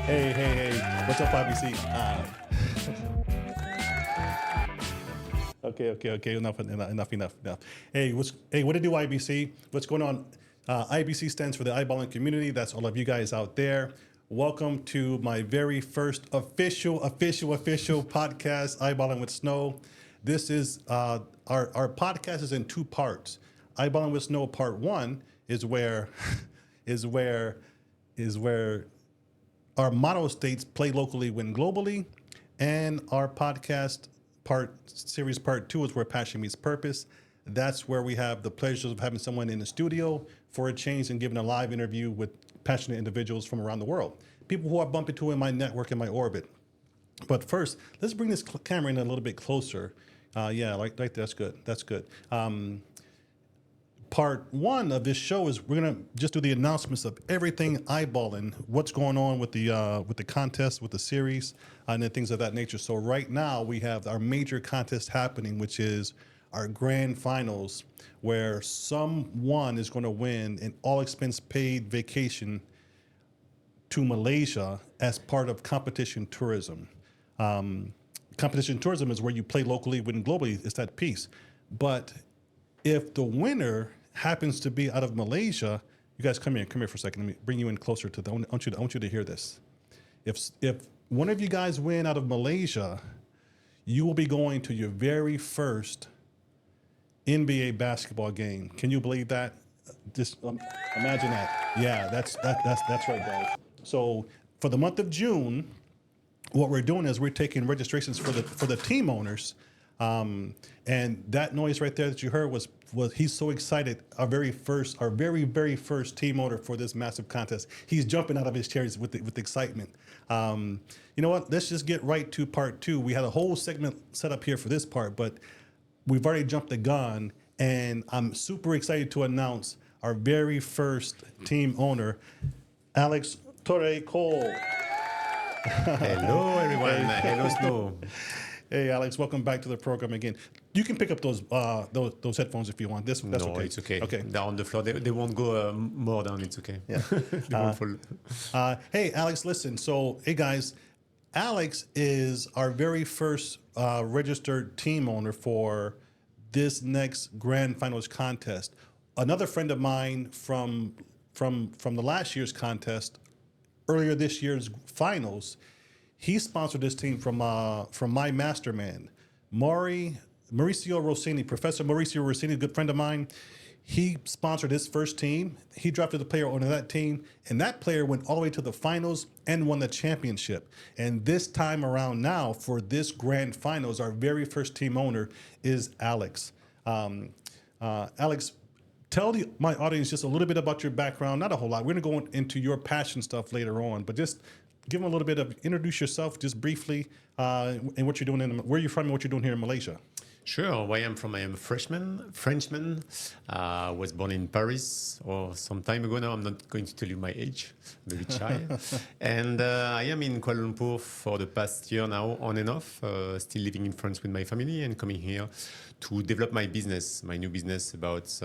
Hey. What's up, IBC? Okay. Enough. Hey, what to do, IBC? What's going on? IBC stands for the iBallin community. That's all of you guys out there. Welcome to my very first official podcast, iBallin with Snow. This is our podcast is in two parts. iBallin with Snow part one is where our motto states play locally, win globally, and our podcast series part two is where passion meets purpose. That's where we have the pleasures of having someone in the studio for a change and giving a live interview with passionate individuals from around the world, people who I bump into in my network, in my orbit. But first, let's bring this camera in a little bit closer. Like that's good. Part one of this show is we're gonna just do the announcements of everything iBallin, what's going on with the contest, with the series, and then things of that nature. So right now we have our major contest happening, which is our grand finals, where someone is going to win an all expense paid vacation to Malaysia as part of competition tourism. Competition tourism is where you play locally, win globally. It's that piece. But if the winner happens to be out of Malaysia, you guys come here for a second. Let me bring you in closer to the. I want you to hear this. If one of you guys win out of Malaysia, you will be going to your very first NBA basketball game. Can you believe that? Just imagine that. Yeah, that's right, guys. So for the month of June, what we're doing is we're taking registrations for the team owners. And that noise right there that you heard was he's so excited. Our very first team owner for this massive contest. He's jumping out of his chair with excitement. You know what? Let's just get right to part two. We had a whole segment set up here for this part, but we've already jumped the gun, and I'm super excited to announce our very first team owner, Alex Torre Cole. Hello, everyone. Hello, Snow. Hey, Alex, welcome back to the program again. You can pick up those headphones if you want. That's no, okay. It's okay. Okay. They're on the floor. They won't go more down. It's okay. Yeah. They won't fall. Hey, Alex, listen. So, hey, guys, Alex is our very first registered team owner for this next grand finals contest. Another friend of mine from the last year's contest, earlier this year's finals, he sponsored this team from my mastermind, Mauricio Rossini, Professor Mauricio Rossini, a good friend of mine. He sponsored his first team. He drafted the player onto that team, and that player went all the way to the finals and won the championship. And this time around now, for this grand finals, our very first team owner is Alex. Alex, tell my audience just a little bit about your background, not a whole lot. We're going to go into your passion stuff later on, but just give them a little bit of, introduce yourself just briefly, and what you're doing where you're from and what you're doing here in Malaysia. Sure. Where I'm from, I am a Frenchman. Was born in Paris some time ago now. I'm not going to tell you my age. I'm a bit shy. And I am in Kuala Lumpur for the past year now, on and off, still living in France with my family and coming here to develop my new business about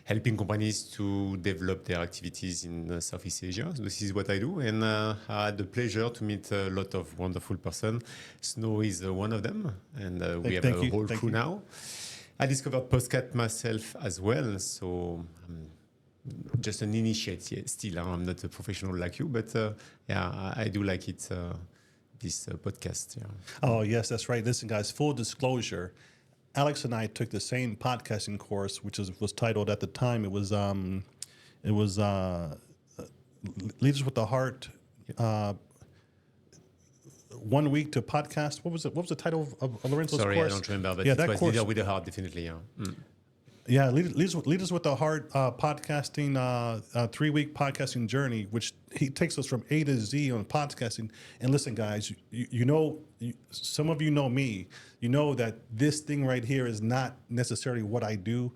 helping companies to develop their activities in Southeast Asia. So this is what I do. And I had the pleasure to meet a lot of wonderful persons. Snow is one of them. And we have a whole crew now. I discovered podcast myself as well. So I'm just an initiate still. I'm not a professional like you. But I do like it, this podcast. Yeah. Oh, yes, that's right. Listen, guys, full disclosure. Alex and I took the same podcasting course, which was titled at the time. It was Leaders with the Heart. 1 week to podcast. What was it? What was the title of Lorenzo's course? Sorry, I don't remember, but it was Leader with the Heart, definitely. Yeah. Yeah, Leaders with the Heart podcasting, 3-week podcasting journey, which he takes us from A to Z on podcasting. And listen, guys, some of you know me. You know that this thing right here is not necessarily what I do,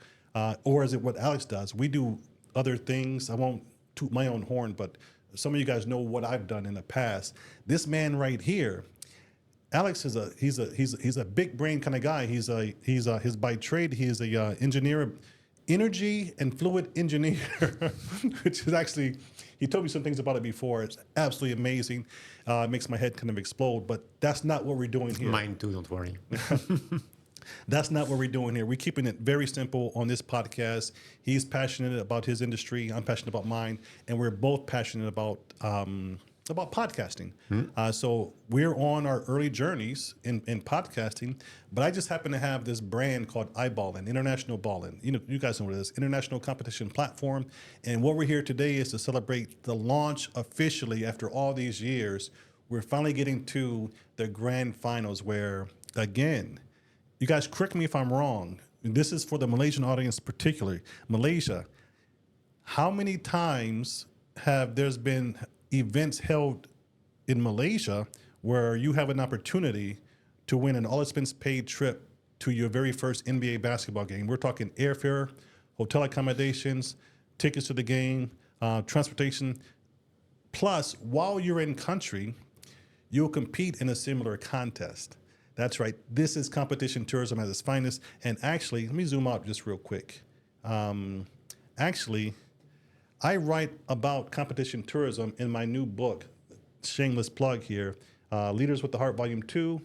or is it what Alex does? We do other things. I won't toot my own horn, but some of you guys know what I've done in the past. This man right here, Alex is he's a big brain kind of guy. He's by trade he is a engineer energy and fluid engineer, which is actually, he told me some things about it before. It's absolutely amazing. It makes my head kind of explode, but that's not what we're doing here. Mine too, don't worry. That's not what we're doing here. We're keeping it very simple on this podcast. He's passionate about his industry. I'm passionate about mine, and we're both passionate about podcasting. So we're on our early journeys in podcasting, but I just happen to have this brand called iBallin, International Ballin. You guys know what it is, international competition platform. And what we're here today is to celebrate the launch officially after all these years. We're finally getting to the grand finals where, again, you guys correct me if I'm wrong. This is for the Malaysian audience particularly. Malaysia, how many times have there's been events held in Malaysia where you have an opportunity to win an all-expense-paid trip to your very first NBA basketball game? We're talking airfare, hotel accommodations, tickets to the game, transportation. Plus, while you're in country, you'll compete in a similar contest. That's right. This is competition tourism at its finest. And actually, let me zoom out just real quick. Actually, I write about competition tourism in my new book, shameless plug here, Leaders with the Heart, Volume 2.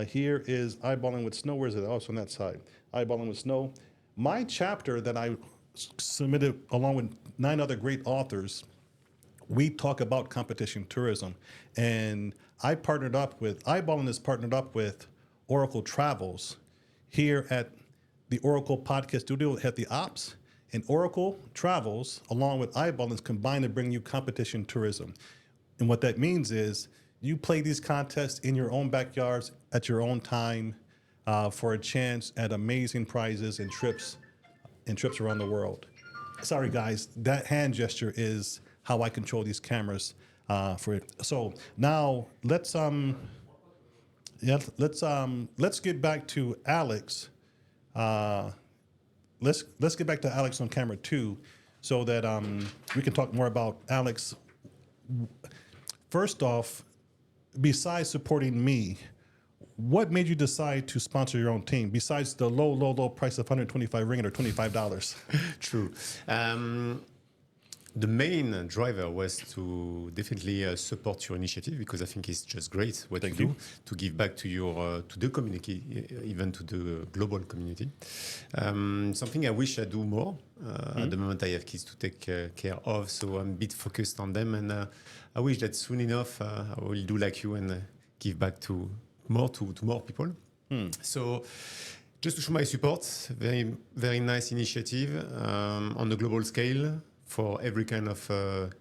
Here is iBallin with Snow. Where is it? Oh, it's on that side. iBallin with Snow. My chapter that I submitted along with 9 other great authors, we talk about competition tourism. And iBallin is partnered up with Oracle Travels here at the Oracle Podcast Studio at the Ops. And Oracle Travels, along with iBallin, is combined to bring you competition tourism. And what that means is you play these contests in your own backyards at your own time for a chance at amazing prizes and trips around the world. Sorry, guys, that hand gesture is how I control these cameras for it. So now let's get back to Alex. Let's get back to Alex on camera 2, so that we can talk more about Alex. First off, besides supporting me, what made you decide to sponsor your own team? Besides the low price of 125 ringgit or $25. True. The main driver was to definitely support your initiative, because I think it's just great what you do to give back to your to the community, even to the global community. Something I wish I do more. At the moment, I have kids to take care of, so I'm a bit focused on them, and I wish that soon enough I will do like you and give back to more people. So. Just to show my support, very, very nice initiative on the global scale, for every kind of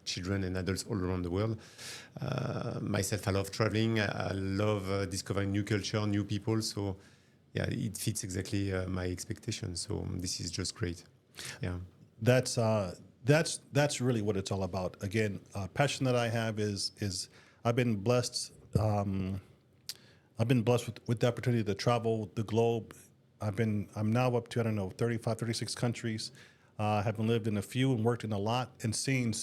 children and adults all around the world. Myself, I love traveling. I love discovering new culture, new people. So, yeah, it fits exactly my expectations. So this is just great. Yeah, That's really what it's all about. Again, passion that I have is I've been blessed. I've been blessed with the opportunity to travel the globe. I'm now up to 35, 36 countries. Having lived in a few and worked in a lot and seen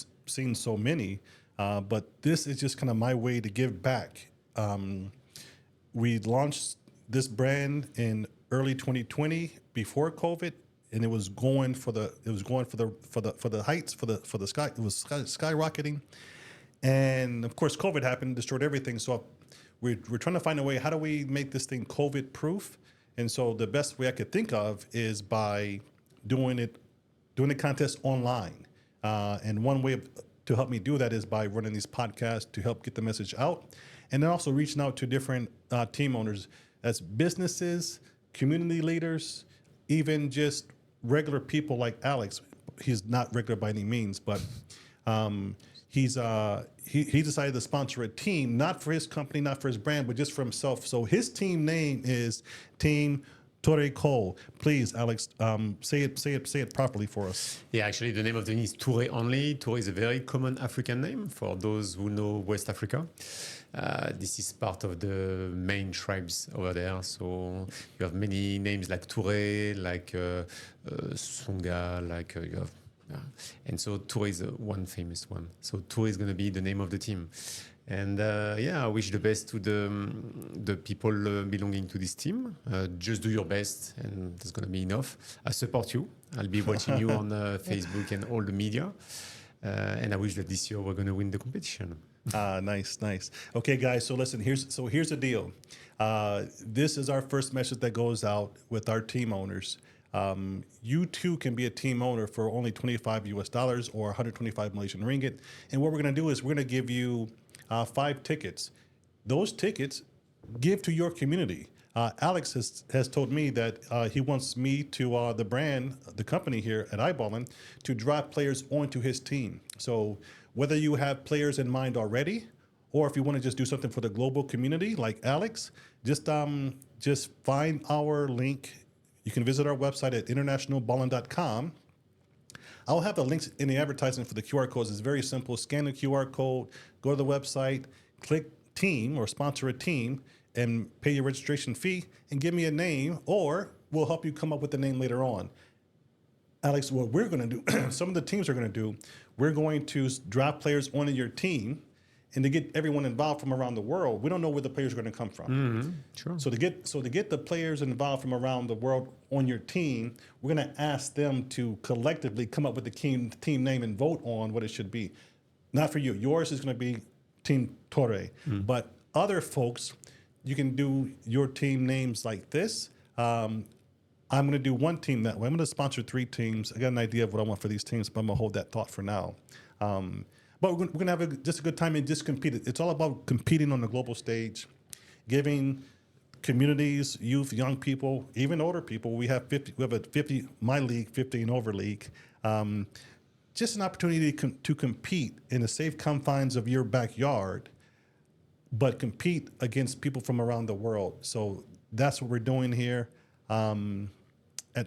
so many, but this is just kind of my way to give back. We launched this brand in early 2020 before COVID, and it was going for the heights, for the sky. It was skyrocketing, and of course COVID happened, destroyed everything. So we're trying to find a way. How do we make this thing COVID proof? And so the best way I could think of is by doing the contest online. And one way to help me do that is by running these podcasts to help get the message out. And then also reaching out to different team owners, as businesses, community leaders, even just regular people like Alex. He's not regular by any means, but he decided to sponsor a team, not for his company, not for his brand, but just for himself. So his team name is Team Torre Cole. Please, Alex, say it properly for us. Yeah, actually, the name of the name is Touré only. Touré is a very common African name for those who know West Africa. This is part of the main tribes over there. So you have many names like Touré, like Songa, like you have. And so Touré is one famous one. So Touré is going to be the name of the team. And yeah, I wish the best to the people belonging to this team. Just do your best, and that's going to be enough. I support you. I'll be watching you on Facebook and all the media. And I wish that this year we're going to win the competition. Nice. Okay, guys. So listen. Here's the deal. This is our first message that goes out with our team owners. You too can be a team owner for only $25 US or 125 Malaysian ringgit. And what we're going to do is we're going to give you 5 tickets. Those tickets give to your community. Alex has told me that he wants me to the company here at iBallin, to draft players onto his team. So whether you have players in mind already, or if you want to just do something for the global community like Alex, just find our link. You can visit our website at internationalballin.com. I'll have the links in the advertisement for the QR codes. It's very simple. Scan the QR code, go to the website, click team or sponsor a team, and pay your registration fee and give me a name, or we'll help you come up with the name later on. Alex, what we're going to do, some of the teams are going to do, we're going to draft players onto your team, and to get everyone involved from around the world. We don't know where the players are going to come from. Mm-hmm. Sure. So to get the players involved from around the world on your team, we're going to ask them to collectively come up with the team name and vote on what it should be. Not for you. Yours is going to be Team Torre. But other folks, you can do your team names like this. I'm going to do one team that way. I'm going to sponsor 3 teams. I got an idea of what I want for these teams, but I'm going to hold that thought for now. But we're going to have just a good time and just compete. It's all about competing on the global stage, giving communities, youth, young people, even older people. We have 50. We have a 50. My league, 50 and over league. Just an opportunity to compete in the safe confines of your backyard, but compete against people from around the world. So that's what we're doing here at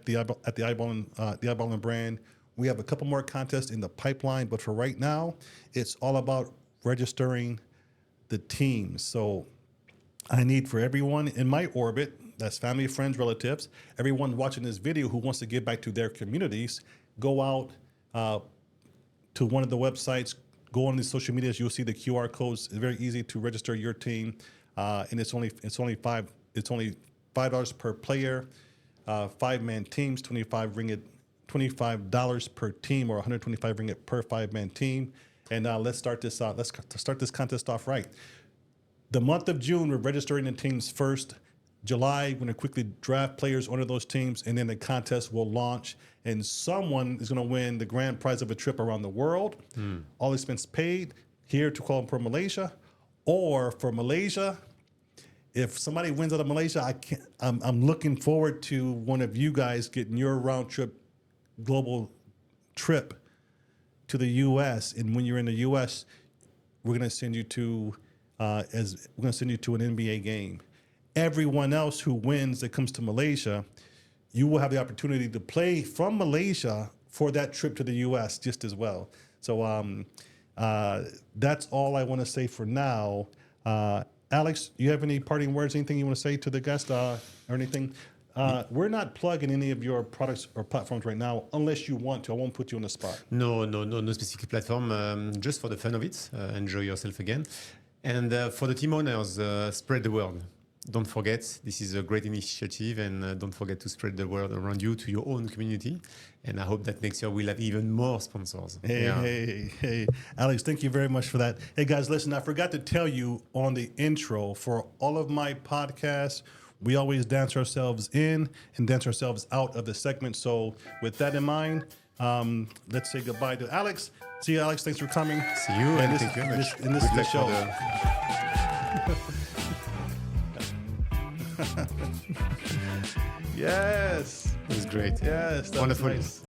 the iBallin brand. We have a couple more contests in the pipeline, but for right now, it's all about registering the teams. So I need for everyone in my orbit, that's family, friends, relatives, everyone watching this video who wants to give back to their communities, go out to one of the websites, go on the social medias, you'll see the QR codes. It's very easy to register your team, and it's only $5 per player, 5-man teams, $25 per team, or 125 ringgit per 5-man team. And let's start this out. Let's start this contest off right. The month of June, we're registering the teams first. July, we're going to quickly draft players onto those teams, and then the contest will launch, and someone is going to win the grand prize of a trip around the world, all expense paid, here to Kuala Lumpur, Malaysia, or for Malaysia. If somebody wins out of Malaysia, I'm looking forward to one of you guys getting your round trip global trip to the U.S. And when you're in the U.S., we're going to send you to an NBA game. Everyone else who wins that comes to Malaysia, you will have the opportunity to play from Malaysia for that trip to the U.S. just as well. So that's all I want to say for now. Alex, you have any parting words, anything you want to say to the guest or anything? We're not plugging any of your products or platforms right now, unless you want to. I won't put you on the spot. No specific platform. Just for the fun of it, enjoy yourself again. And for the team owners, spread the word. Don't forget, this is a great initiative, and don't forget to spread the word around you to your own community. And I hope that next year we'll have even more sponsors. Hey, Alex, thank you very much for that. Hey, guys, listen, I forgot to tell you on the intro, for all of my podcasts, we always dance ourselves in and dance ourselves out of the segment. So with that in mind, let's say goodbye to Alex. See you, Alex. Thanks for coming. See you, and thank you very much. And this is the show. Yes. It was great. Yes. That Wonderful. was nice.